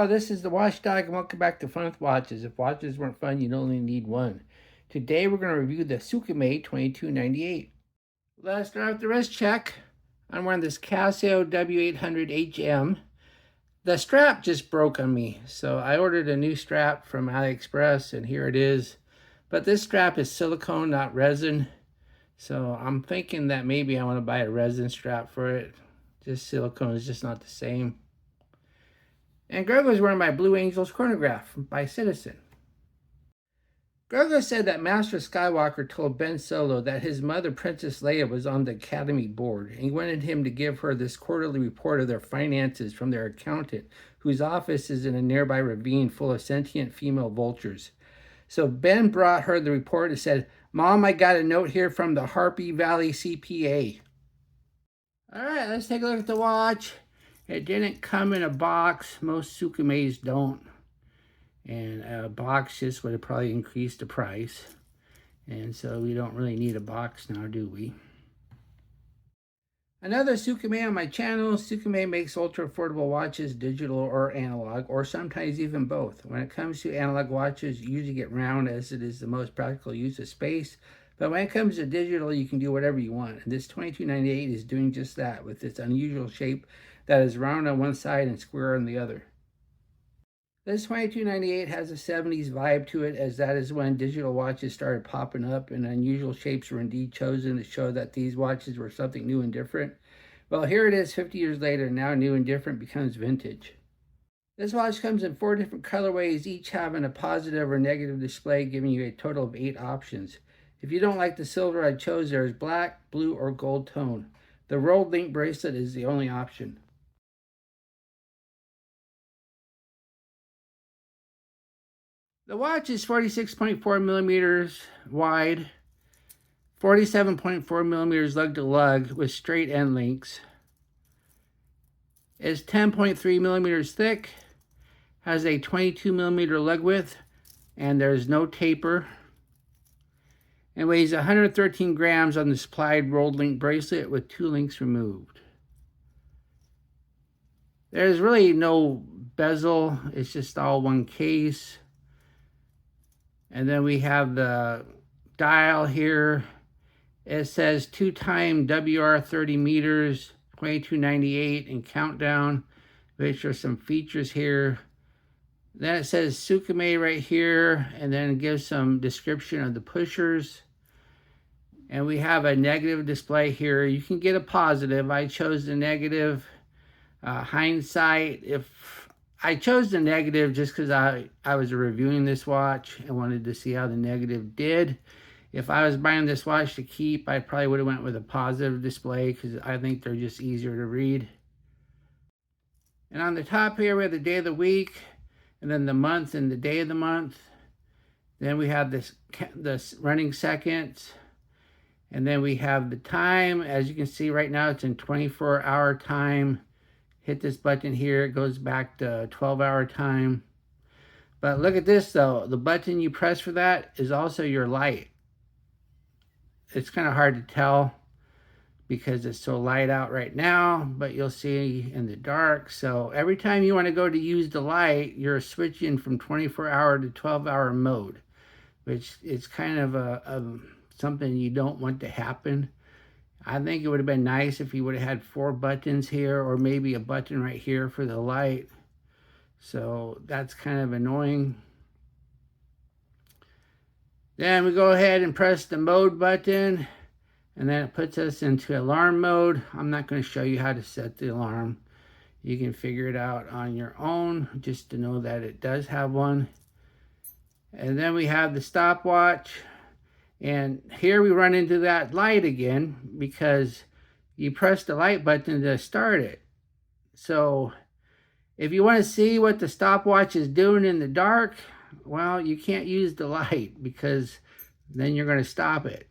Hello, this is the Watchdog, and welcome back to Fun with Watches. If watches weren't fun, you'd only need one. Today we're going to review the SKMEI 2298. Let's start with the wrist check. I'm wearing this Casio W800HM. The strap just broke on me, so I ordered a new strap from AliExpress, and here it is. But this strap is silicone, not resin. So I'm thinking that maybe I want to buy a resin strap for it. Just silicone is just not the same. And Grogo's wearing my Blue Angels chronograph by Citizen. Grogo said that Master Skywalker told Ben Solo that his mother, Princess Leia, was on the Academy board, and he wanted him to give her this quarterly report of their finances from their accountant, whose office is in a nearby ravine full of sentient female vultures. So Ben brought her the report and said, "Mom, I got a note here from the Harpy Valley CPA." All right, let's take a look at the watch. It didn't come in a box. Most SKMEIs don't. And a box just would have probably increased the price. And so we don't really need a box now, do we? Another SKMEI on my channel. SKMEI makes ultra affordable watches, digital or analog, or sometimes even both. When it comes to analog watches, you usually get round as it is the most practical use of space. But when it comes to digital, you can do whatever you want. And this 2298 is doing just that with its unusual shape that is round on one side and square on the other. This 2298 has a 70s vibe to it, as that is when digital watches started popping up and unusual shapes were indeed chosen to show that these watches were something new and different. Well, here it is 50 years later, now new and different becomes vintage. This watch comes in 4 different colorways, each having a positive or negative display, giving you a total of 8 options. If you don't like the silver I chose, there is black, blue, or gold tone. The rolled link bracelet is the only option. The watch is 46.4 millimeters wide, 47.4 millimeters lug to lug with straight end links. It's 10.3 millimeters thick, has a 22 millimeter lug width, and there's no taper. And weighs 113 grams on the supplied rolled link bracelet with 2 links removed. There's really no bezel, it's just all one case. And then we have the dial here. It says 2-time WR 30 meters, 2298, and countdown, which are some features here. Then it says SKMEI right here, and then it gives some description of the pushers. And we have a negative display here. You can get a positive. I chose the negative. Hindsight, if I chose the negative just because I was reviewing this watch and wanted to see how the negative did. If I was buying this watch to keep, I probably would have went with a positive display because I think they're just easier to read. And on the top here, we have the day of the week, and then the month and the day of the month. Then we have this running seconds. And then we have the time. As you can see right now, it's in 24-hour time. Hit this button here, it goes back to 12-hour time. But look at this though, the button you press for that is also your light. It's kind of hard to tell because it's so light out right now, but you'll see in the dark. So every time you want to go to use the light, you're switching from 24-hour to 12-hour mode, which is kind of something you don't want to happen. I think it would have been nice if you would have had 4 buttons here, or maybe a button right here for the light. So that's kind of annoying. Then we go ahead and press the mode button, and then it puts us into alarm mode. I'm not going to show you how to set the alarm. You can figure it out on your own, just to know that it does have one. And then we have the stopwatch. And here we run into that light again because you press the light button to start it. So if you want to see what the stopwatch is doing in the dark, well, you can't use the light because then you're going to stop it.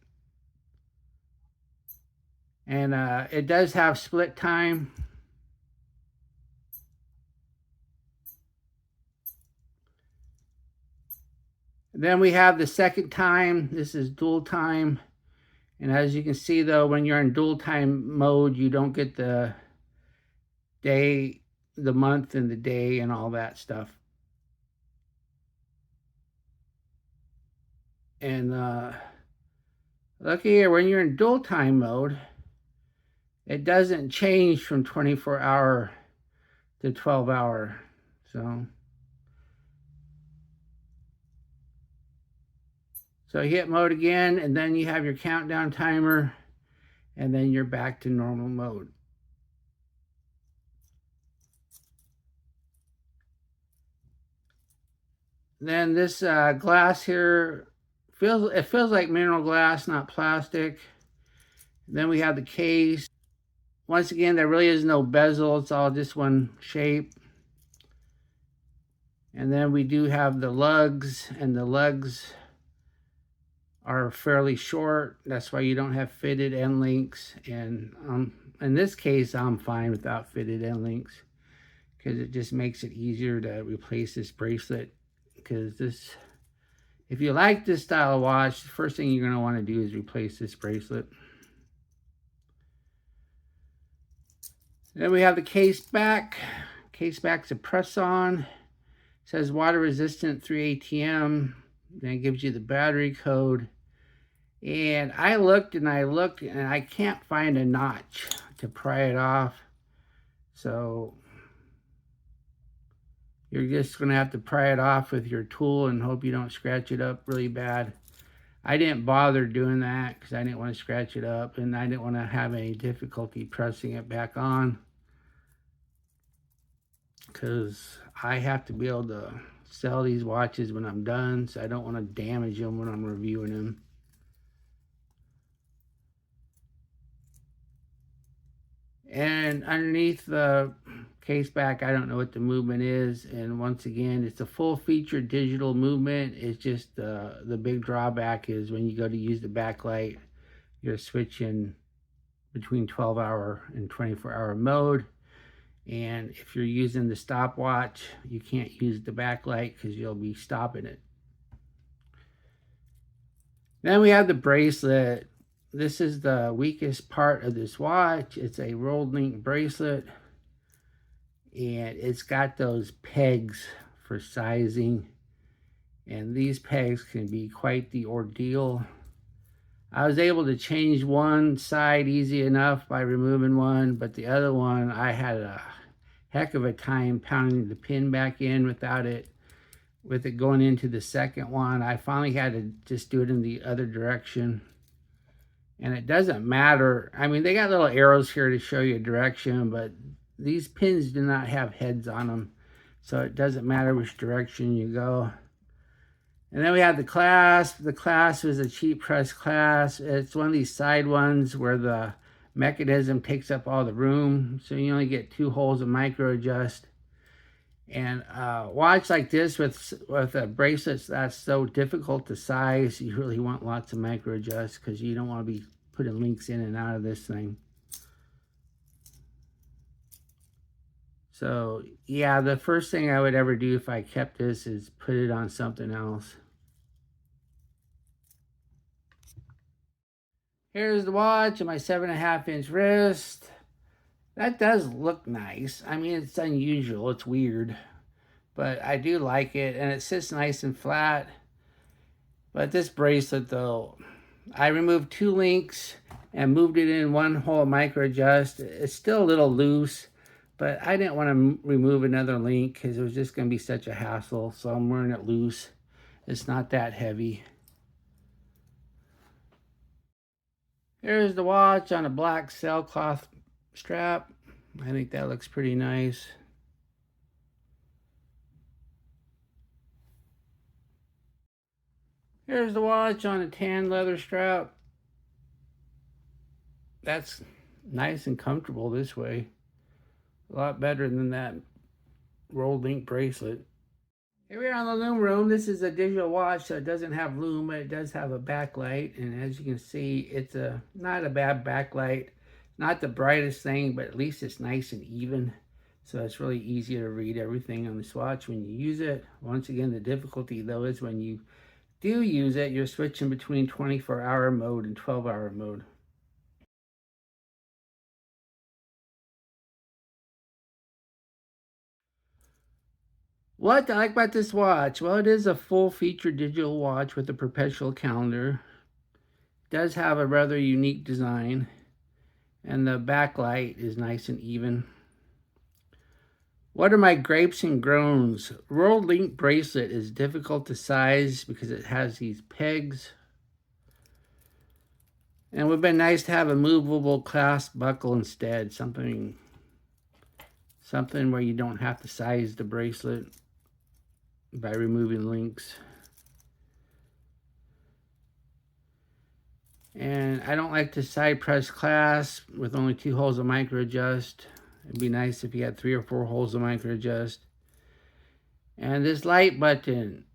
And it does have split time. Then we have the second time. This is dual time. And as you can see though, when you're in dual time mode, you don't get the day the month and the day and all that stuff. And look here, when you're in dual time mode, it doesn't change from 24-hour to 12-hour. So hit mode again, and then you have your countdown timer, and then you're back to normal mode. Then this glass here, it feels like mineral glass, not plastic. Then we have the case. Once again, there really is no bezel. It's all just one shape. And then we do have the lugs, and the lugs are fairly short. That's why you don't have fitted end links. And in this case, I'm fine without fitted end links because it just makes it easier to replace this bracelet. Because if you like this style of watch, the first thing you're going to want to do is replace this bracelet. Then we have the case back. Case back's a press-on. It says water resistant 3 ATM. Then it gives you the battery code. And I looked and I can't find a notch to pry it off. So you're just going to have to pry it off with your tool and hope you don't scratch it up really bad. I didn't bother doing that because I didn't want to scratch it up, and I didn't want to have any difficulty pressing it back on because I have to be able to sell these watches when I'm done, so I don't want to damage them when I'm reviewing them. And underneath the case back, I don't know what the movement is. And once again, it's a full feature digital movement. It's just the big drawback is when you go to use the backlight, you're switching between 12-hour and 24-hour mode. And if you're using the stopwatch, you can't use the backlight because you'll be stopping it. Then we have the bracelet. This is the weakest part of this watch. It's a rolled link bracelet, and it's got those pegs for sizing, and these pegs can be quite the ordeal. I was able to change one side easy enough by removing one, but the other one I had a heck of a time pounding the pin back in with it going into the second one. I finally had to just do it in the other direction. And it doesn't matter. I mean, they got little arrows here to show you direction, but these pins do not have heads on them. So it doesn't matter which direction you go. And then we have the clasp. The clasp is a cheap press clasp. It's one of these side ones where the mechanism takes up all the room. So you only get 2 holes of micro adjust. And watch like this with bracelets that's so difficult to size, you really want lots of micro adjust because you don't want to be putting links in and out of this thing. So yeah, the first thing I would ever do if I kept this is put it on something else. Here's the watch and my 7.5-inch wrist. That does look nice. I mean, it's unusual, it's weird, but I do like it, and it sits nice and flat. But this bracelet though, I removed 2 links and moved it in 1 hole micro adjust. It's still a little loose, but I didn't want to remove another link because it was just going to be such a hassle, so I'm wearing it loose. It's not that heavy. Here's the watch on a black sailcloth strap. I think that looks pretty nice. Here's the watch on a tan leather strap. That's nice and comfortable this way. A lot better than that rolled link bracelet. Here we are on the lume room. This is a digital watch, so it doesn't have lume, but it does have a backlight. And as you can see, it's not a bad backlight. Not the brightest thing, but at least it's nice and even. So it's really easy to read everything on this watch when you use it. Once again, the difficulty though is when you do use it, you're switching between 24-hour mode and 12-hour mode. What I like about this watch? Well, it is a full-featured digital watch with a perpetual calendar. It does have a rather unique design, and the backlight is nice and even. What are my gripes and groans? Rolled link bracelet is difficult to size because it has these pegs. And it would have been nice to have a movable clasp buckle instead. Something where you don't have to size the bracelet by removing links. And I don't like the side press clasp with only 2 holes of micro adjust. It'd be nice if you had 3 or 4 holes of micro adjust. And this light button,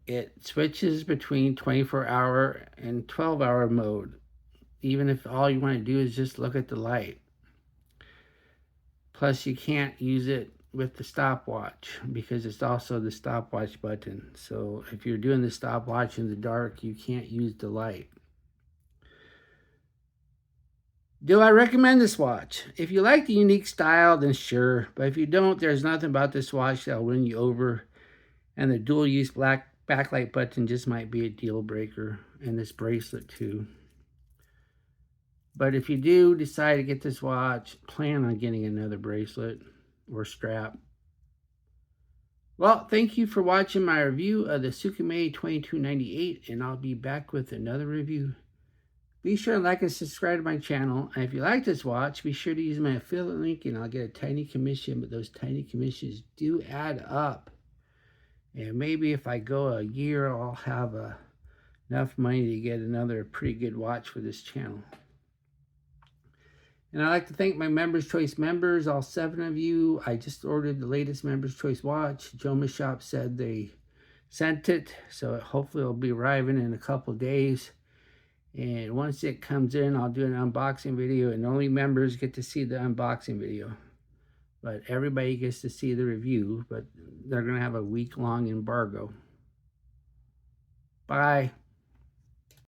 it switches between 24-hour and 12-hour mode, even if all you want to do is just look at the light. Plus, you can't use it with the stopwatch because it's also the stopwatch button. So if you're doing the stopwatch in the dark, you can't use the light. Do I recommend this watch? If you like the unique style, then sure. But if you don't, there's nothing about this watch that'll win you over. And the dual use black backlight button just might be a deal breaker. And this bracelet too. But if you do decide to get this watch, plan on getting another bracelet or strap. Well, thank you for watching my review of the SKMEI 2298, and I'll be back with another review. Be sure to like and subscribe to my channel. And if you like this watch, be sure to use my affiliate link and I'll get a tiny commission, but those tiny commissions do add up. And maybe if I go a year, I'll have enough money to get another pretty good watch for this channel. And I'd like to thank my Members Choice members, all 7 of you. I just ordered the latest Members Choice watch. Joma's shop said they sent it, so hopefully it'll be arriving in a couple days. And once it comes in, I'll do an unboxing video, and only members get to see the unboxing video. But everybody gets to see the review, but they're going to have a week-long embargo. Bye.